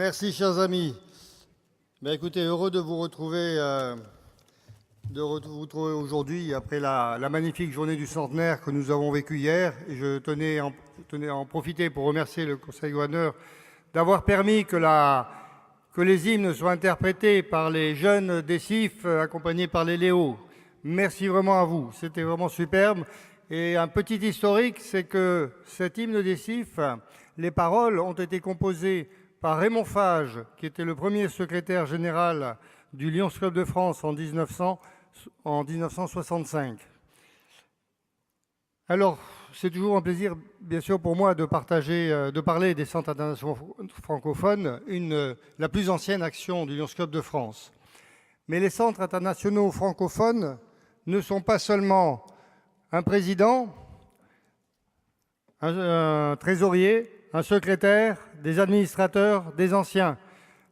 Merci, chers amis. Écoutez, heureux de vous retrouver, aujourd'hui après la magnifique journée du centenaire que nous avons vécue hier. Et je tenais à en profiter pour remercier le Conseil gouverneur d'avoir permis que les hymnes soient interprétés par les jeunes des CIF accompagnés par les Léos. Merci vraiment à vous, c'était vraiment superbe. Et un petit historique, c'est que cet hymne des CIF, les paroles ont été composées par Raymond Fage, qui était le premier secrétaire général du Lions Club de France en 1965. Alors, c'est toujours un plaisir, bien sûr, pour moi de parler des centres internationaux francophones, la plus ancienne action du Lions Club de France. Mais les centres internationaux francophones ne sont pas seulement un président, un trésorier, un secrétaire, des administrateurs, des anciens.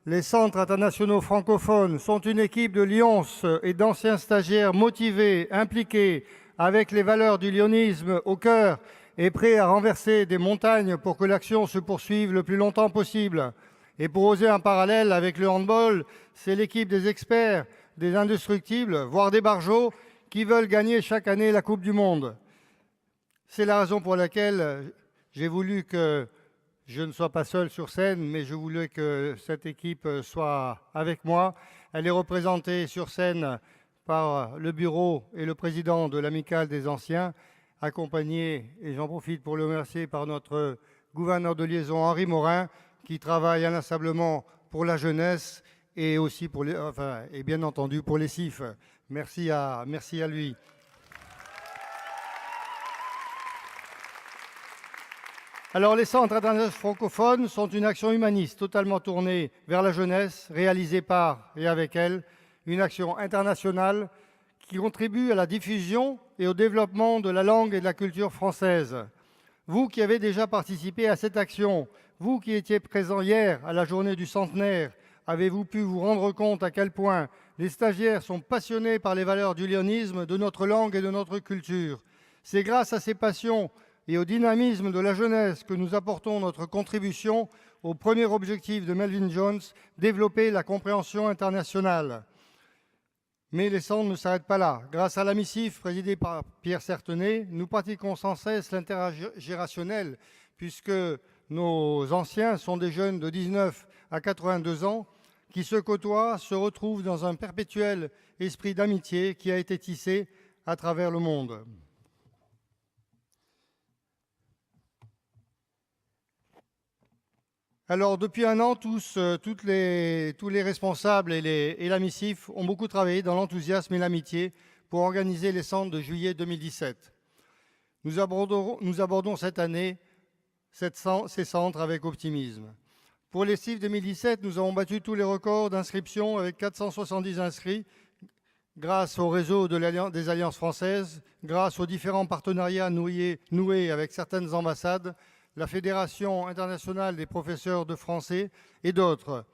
Les centres internationaux francophones sont une équipe de lions et d'anciens stagiaires motivés, impliqués, avec les valeurs du lionisme au cœur et prêts à renverser des montagnes pour que l'action se poursuive le plus longtemps possible. Et pour oser un parallèle avec le handball, c'est l'équipe des experts, des indestructibles, voire des barjots, qui veulent gagner chaque année la Coupe du Monde. C'est la raison pour laquelle j'ai voulu que je ne sois pas seul sur scène, mais je voulais que cette équipe soit avec moi. Elle est représentée sur scène par le bureau et le président de l'Amicale des Anciens, accompagné, et j'en profite pour le remercier, par notre gouverneur de liaison Henri Morin, qui travaille inlassablement pour la jeunesse et aussi et bien entendu pour les CIF. Merci à lui. Alors, les centres internationaux francophones sont une action humaniste totalement tournée vers la jeunesse, réalisée par et avec elle, une action internationale qui contribue à la diffusion et au développement de la langue et de la culture française. Vous qui avez déjà participé à cette action, vous qui étiez présent hier à la journée du centenaire, avez-vous pu vous rendre compte à quel point les stagiaires sont passionnés par les valeurs du lionisme, de notre langue et de notre culture? C'est grâce à ces passions et au dynamisme de la jeunesse que nous apportons notre contribution au premier objectif de Melvin Jones, développer la compréhension internationale. Mais les centres ne s'arrêtent pas là. Grâce à l'AMICIF, présidée par Pierre Certenay, nous pratiquons sans cesse l'intergérationnel, puisque nos anciens sont des jeunes de 19 à 82 ans qui se côtoient, se retrouvent dans un perpétuel esprit d'amitié qui a été tissé à travers le monde. Alors, depuis un an, tous les responsables et l'AMICIF ont beaucoup travaillé dans l'enthousiasme et l'amitié pour organiser les centres de juillet 2017. Nous abordons cette année ces centres avec optimisme. Pour les CIF 2017, nous avons battu tous les records d'inscription avec 470 inscrits grâce au réseau des Alliances françaises, grâce aux différents partenariats noués avec certaines ambassades, la Fédération internationale des professeurs de français et d'autres.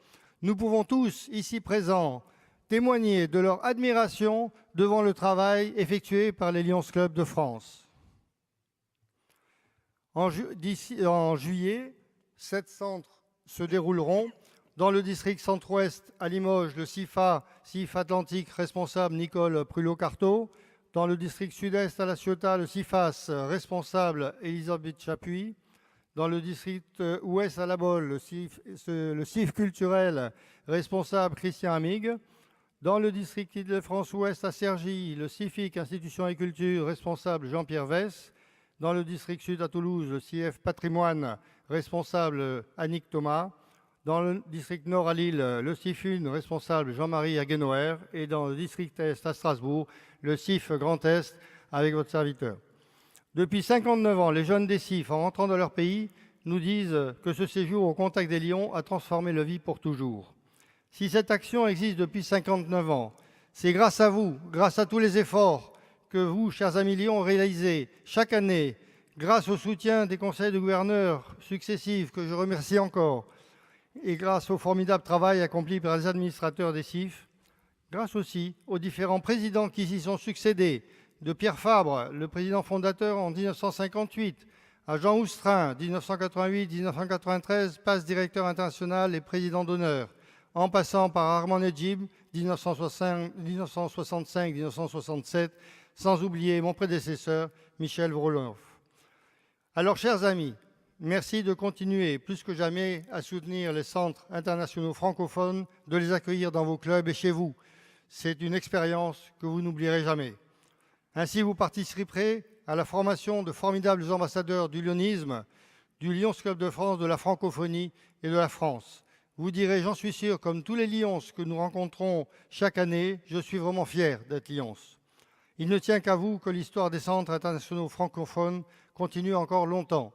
Nous pouvons tous, ici présents, témoigner de leur admiration devant le travail effectué par les Lions Club de France. En juillet, 7 centres se dérouleront. Dans le district centre-ouest, à Limoges, le CIF Atlantique responsable Nicole Prulot-Carto. Dans le district sud-est, à La Ciotat, le CIFAS responsable Elisabeth Chapuis. Dans le district ouest à La Baule, le CIF culturel responsable Christian Amig. Dans le district Île-de-France ouest à Cergy, le CIFIC Institution et Culture responsable Jean-Pierre Vess. Dans le district sud à Toulouse, le CIF Patrimoine responsable Annick Thomas. Dans le district nord à Lille, le CIFUN responsable Jean-Marie Aguenoer. Et dans le district est à Strasbourg, le CIF Grand Est avec votre serviteur. Depuis 59 ans, les jeunes des CIF, en rentrant dans leur pays, nous disent que ce séjour au contact des lions a transformé leur vie pour toujours. Si cette action existe depuis 59 ans, c'est grâce à vous, grâce à tous les efforts que vous, chers amis lions, réalisez chaque année, grâce au soutien des conseils de gouverneurs successifs, que je remercie encore, et grâce au formidable travail accompli par les administrateurs des CIF, grâce aussi aux différents présidents qui s'y sont succédés, de Pierre Fabre, le président fondateur en 1958, à Jean Oustrin, 1988-1993, passe directeur international et président d'honneur, en passant par Armand Nedjib, 1965-1967, sans oublier mon prédécesseur, Michel Vrolinov. Alors, chers amis, merci de continuer plus que jamais à soutenir les centres internationaux francophones, de les accueillir dans vos clubs et chez vous. C'est une expérience que vous n'oublierez jamais. Ainsi, vous participerez à la formation de formidables ambassadeurs du lyonisme, du Lions Club de France, de la francophonie et de la France. Vous direz, j'en suis sûr, comme tous les Lions que nous rencontrons chaque année, je suis vraiment fier d'être Lions. Il ne tient qu'à vous que l'histoire des centres internationaux francophones continue encore longtemps.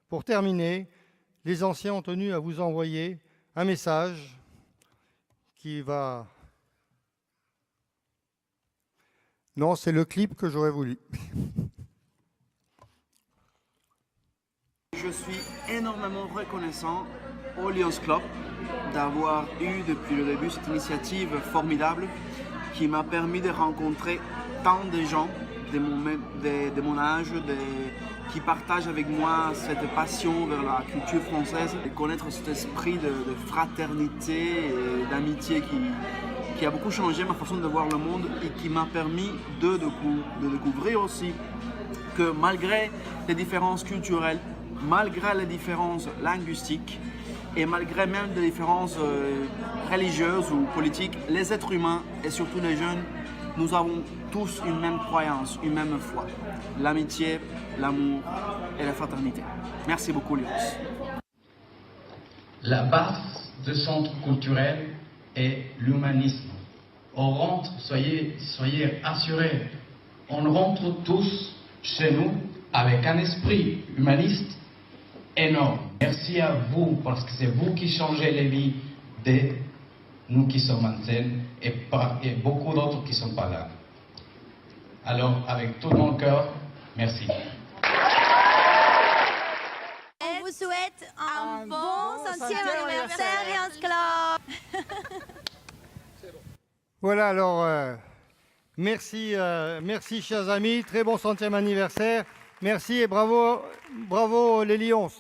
Pour terminer, les anciens ont tenu à vous envoyer un message qui va... Non, c'est le clip que j'aurais voulu. Je suis énormément reconnaissant au Lions Club d'avoir eu depuis le début cette initiative formidable qui m'a permis de rencontrer tant de gens de mon âge, qui partagent avec moi cette passion vers la culture française, et connaître cet esprit de fraternité et d'amitié qui a beaucoup changé ma façon de voir le monde et qui m'a permis de découvrir aussi que malgré les différences culturelles, malgré les différences linguistiques et malgré même des différences religieuses ou politiques, les êtres humains et surtout les jeunes, nous avons tous une même croyance, une même foi, l'amitié, l'amour et la fraternité. Merci beaucoup, Lions. La base du centre culturel est l'humanisme. On rentre, soyez assurés, on rentre tous chez nous avec un esprit humaniste énorme. Merci à vous, parce que c'est vous qui changez les vies de nous qui sommes en scène et beaucoup d'autres qui ne sont pas là. Alors, avec tout mon cœur, merci. On vous souhaite un bon 100e anniversaire Lions Club. Voilà, alors, merci chers amis, très bon 100e anniversaire. Merci et bravo les Lions.